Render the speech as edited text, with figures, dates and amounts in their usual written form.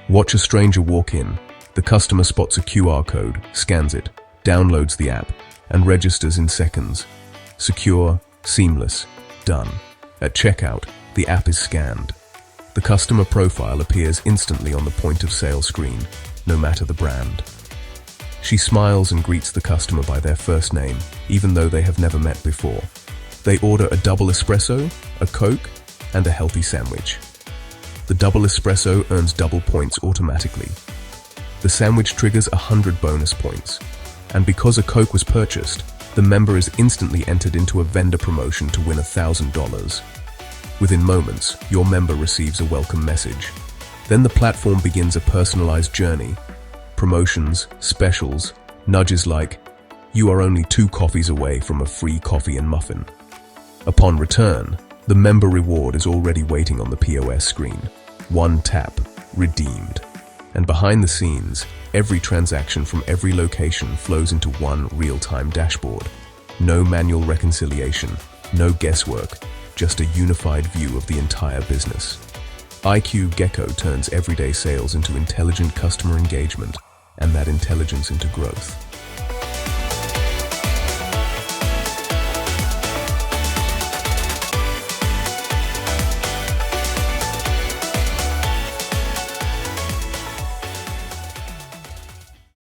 Watch a stranger walk in. The customer spots a QR code, scans it, downloads the app, and registers in seconds. Secure, seamless, done. At checkout, the app is scanned. The customer profile appears instantly on the point of sale screen, no matter the brand. She smiles and greets the customer by their first name, even though they have never met before. They order a double espresso, a Coke, and a healthy sandwich. The double espresso earns double points automatically. The sandwich triggers 100 bonus points. And because a Coke was purchased, the member is instantly entered into a vendor promotion to win $1,000. Within moments, your member receives a welcome message. Then the platform begins a personalized journey. Promotions, specials, nudges like, "You are only 2 coffees away from a free coffee and muffin." Upon return, the member reward is already waiting on the POS screen. One tap, redeemed. And behind the scenes, every transaction from every location flows into one real-time dashboard. No manual reconciliation, no guesswork, just a unified view of the entire business. IQ Gecko turns everyday sales into intelligent customer engagement, and that intelligence into growth.